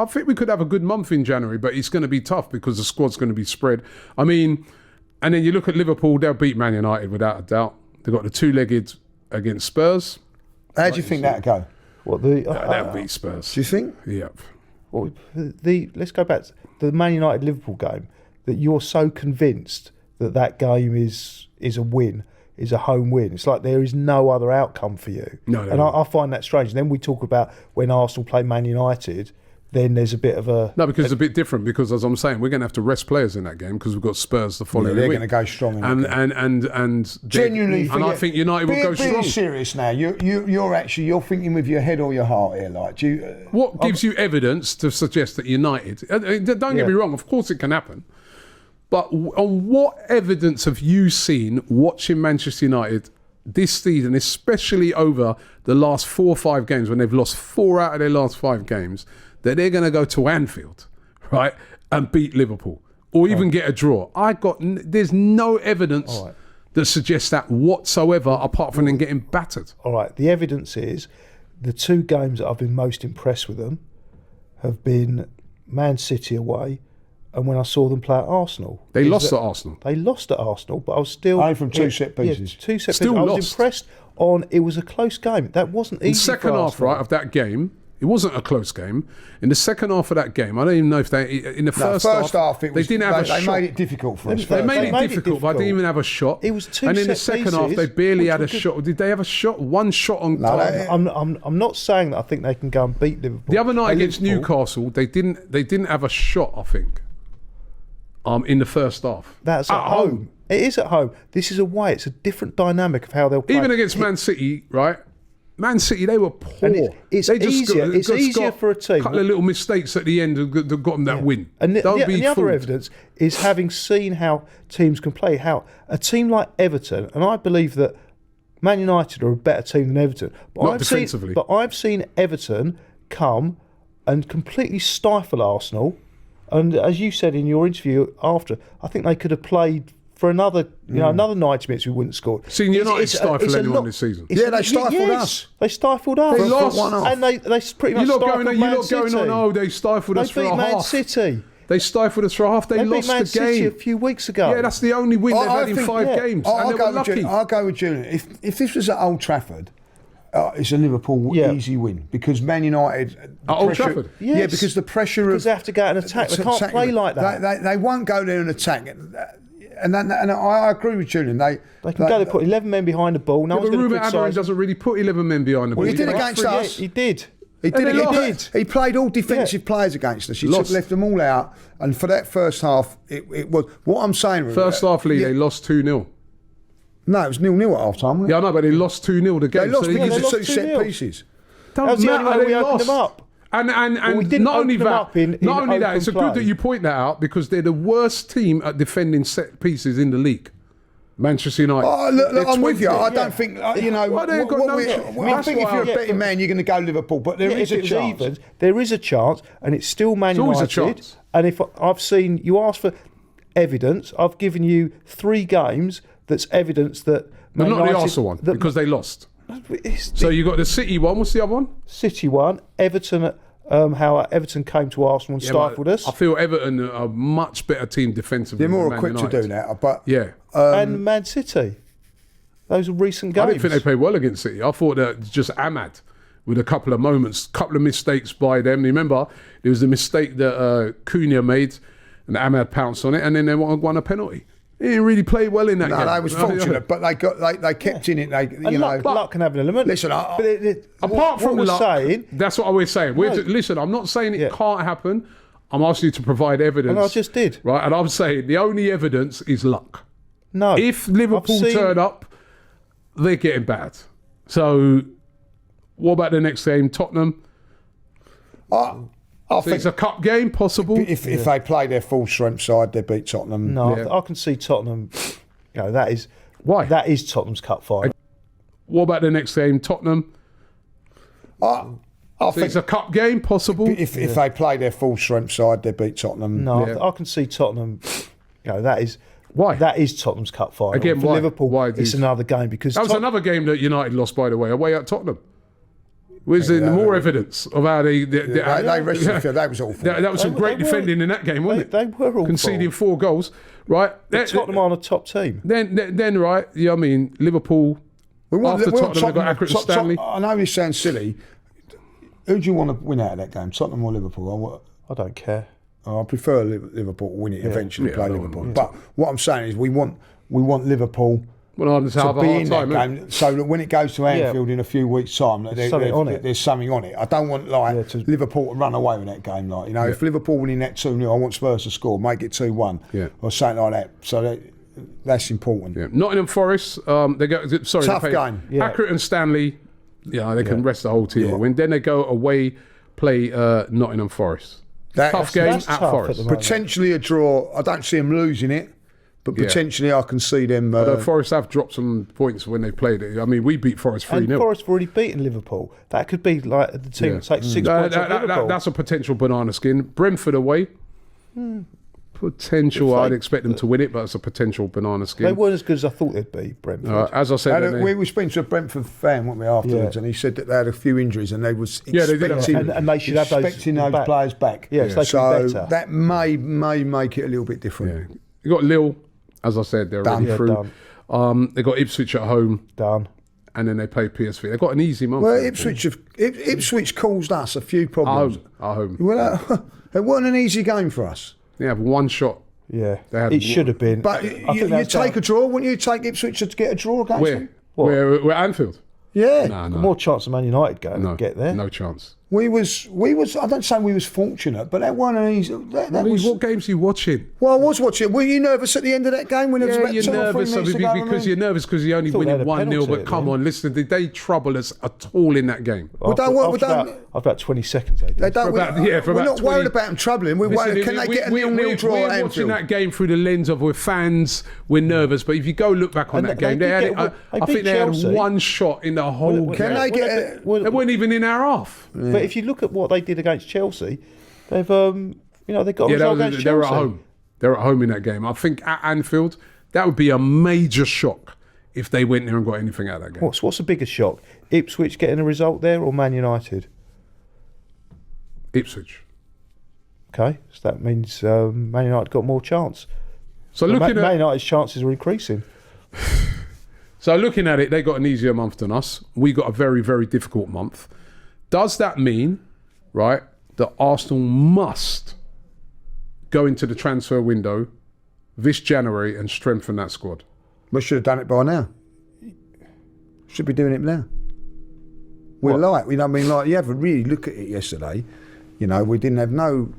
I think we could have a good month in January, but it's going to be tough because the squad's going to be spread. I mean, and then you look at Liverpool, they'll beat Man United without a doubt. They've got the two-legged against Spurs. How do you think that'll go? They'll beat Spurs. Do you think? Yeah. Well, let's go back to the Man United Liverpool game. That you're so convinced that game is a win, is a home win. It's like there is no other outcome for you. No. I find that strange. And then we talk about when Arsenal play Man United. Then there's a bit of a... No, because it's a bit different, because as I'm saying, we're going to have to rest players in that game because we've got Spurs the following they're week. going to go strong in and genuinely, and I think United will go strong. Being serious now, you're thinking with your head or your heart here, like, do you... What gives you evidence to suggest that United... Don't get me wrong, of course it can happen, but on what evidence have you seen watching Manchester United this season, especially over the last 4 or 5 games when they've lost 4 out of their last 5 games, that they're going to go to Anfield, right, and beat Liverpool or even get a draw? There's no evidence that suggests that whatsoever, apart from them getting battered. All right, the evidence is the 2 games that I've been most impressed with them have been Man City away and when I saw them play at Arsenal. They lost at Arsenal. They lost at Arsenal, but I was still... Only from 2 set pieces. Yeah, 2 set Still pieces. I was lost. impressed it was a close game. That wasn't easy. In the second for half, Arsenal. right, of that game, it wasn't a close game. In the second half of that game, I don't even know if in the first half it was, they didn't have a shot. They made it difficult for us. They made it difficult, but they didn't even have a shot. It was 2 and in the set second half, pieces, they barely which had a was good. shot. Did they have a shot? One shot on target. I'm not saying that I think they can go and beat Liverpool. The other night against Liverpool, Newcastle, they didn't have a shot, I think, in the first half. That's at home. It is at home. This is away. It's a different dynamic of how they'll play. Even against Man City, right? Man City, they were poor. And it's easier for a team. A couple of little mistakes at the end that got them that win. And the other evidence is having seen how teams can play, how a team like Everton, and I believe that Man United are a better team than Everton. But Not defensively. But I've seen Everton come and completely stifle Arsenal. And as you said in your interview after, I think they could have played for another 90 minutes we wouldn't score. Seen United stifle anyone this season. Yeah, they stifled us. They stifled us. They lost. And they pretty much stifled Man City. They stifled us for a half. They beat Man City. They stifled us for a half. They lost beat Man the game City a few weeks ago. Yeah, that's the only win they've had in 5 games. And they were lucky. I'll go with Julian. If this was at Old Trafford, it's a Liverpool easy win because Man United at Old Trafford. Yes. Yeah, because the pressure because they have to go out and attack. They can't play like that. They won't go there and attack. And I agree with Julian. They can go. They put 11 men behind the ball. No one's going to criticise. Ruben Amorim doesn't really put 11 men behind the ball. Well, he did against us. He did. He played all defensive players against us. He left them all out. And for that first half, it was what I'm saying. First half, Lee, they lost 2-0. No, it was 0-0 at half time. Yeah, I know, but they lost 2-0 the game. They lost so because of 2 2-0. set pieces. That was the only way we opened them up. And we didn't not only open them that, up in not only that, open it's play. good that you point that out because they're the worst team at defending set pieces in the league. Manchester United. Oh, look, I'm with you. I don't think I think if you're a betting man, you're going to go Liverpool, but there is a chance. Even, there is a chance, and it's still Man United. Always a chance. And if I've seen you ask for evidence, I've given you 3 games that's evidence that. But not the Arsenal one because they lost. So you got the City one. What's the other one? City one. Everton. How Everton came to Arsenal and stifled us. I feel Everton are a much better team defensively. They're more than equipped to do that, but yeah. And Man City. Those are recent games. I didn't think they played well against City. I thought that just Ahmad with a couple of moments, couple of mistakes by them. Remember, there was a mistake that Cunha made, and Ahmad pounced on it, and then they won a penalty. He didn't really play well in that game. No, they was fortunate, but they kept in it. Luck can have an element. Listen, apart from luck, that's what we're saying. Listen, I'm not saying it can't happen. I'm asking you to provide evidence. And I just did. Right, and I'm saying the only evidence is luck. No. If Liverpool turn up, they're getting bad. So, what about the next game, Tottenham? I think it's a cup game, possible. If they play their full strength side, they beat Tottenham. No, I can see Tottenham. That is why that is Tottenham's cup final. What about the next game, Tottenham? I think it's a cup game, possible. If they play their full strength side, they beat Tottenham. No, I can see Tottenham. That is. Why? That is Tottenham's cup final. Again, for why? Liverpool, Why it's another game because that was another game that United lost, by the way, away at Tottenham. Was there more evidence of how they rested the field. That was awful. That was some great defending in that game, wasn't it? They were all conceding 4 goals, right? Tottenham are a top team. Then right, I mean, Liverpool. After Tottenham, they got Accrington and Stanley. I know this sounds silly. Who do you want to win out of that game, Tottenham or Liverpool? I don't care. I prefer Liverpool to win it eventually. Play Liverpool, but what I'm saying is we want Liverpool. Well, to be in that game, so that when it goes to Anfield in a few weeks' time, there's something on it. I don't want Liverpool to run away with that game. If Liverpool winning that 2-0, I want Spurs to score, make it 2-1, or something like that. So that's important. Yeah. Nottingham Forest, they go. Sorry, tough game. Accrington and Stanley, they can rest the whole team. Win. Then they go away, play Nottingham Forest. Tough game at Forest. Potentially a draw. I don't see them losing it. But potentially I can see them... Although Forest have dropped some points when they played it. I mean, we beat Forest 3-0. And Forest have already beaten Liverpool. That could be like the team that takes 6 points off Liverpool. That's a potential banana skin. Brentford away. Potential. I'd expect them to win it, but it's a potential banana skin. They weren't as good as I thought they'd be, Brentford. As I said... we were speaking to a Brentford fan, weren't we, afterwards, and he said that they had a few injuries and they was expecting, and they should have those players back. So that may make it a little bit different. Yeah. You got Lille. As I said, they're already through. They got Ipswich at home. Done. And then they play PSV. They've got an easy month. Well, Ipswich caused us a few problems. At home. Well, it wasn't an easy game for us. They have one shot. Yeah, it should have been. But you take a draw. Wouldn't you take Ipswich to get a draw against them? We're at Anfield. Yeah. No. More chance of Man United get there. No chance. We was. I don't say we was fortunate, but that wasn't an easy. What games are you watching? Well, I was watching. Were you nervous at the end of that game when there was about 2 or 3 minutes to go? Because you're nervous because you're only winning 1-0. But come on, listen, did they trouble us at all in that game? About 20 seconds. We're not worried about them troubling. We're worried. Can they get a 0-0 draw at Anfield? We're watching that game through the lens of we're fans. We're nervous. But if you go look back on that game, I think they had one shot in the whole game. Can they get? They weren't even in our half. But if you look at what they did against Chelsea, they've they got a result against Chelsea. They're at home. They're at home in that game. I think at Anfield, that would be a major shock if they went there and got anything out of that game. What's the biggest shock? Ipswich getting a result there or Man United? Ipswich. Okay, so that means Man United got more chance. So Man United's chances are increasing. So looking at it, they got an easier month than us. We got a very, very difficult month. Does that mean, right, that Arsenal must go into the transfer window this January and strengthen that squad? We should have done it by now. Should be doing it now. You have a really look at it yesterday. We didn't have no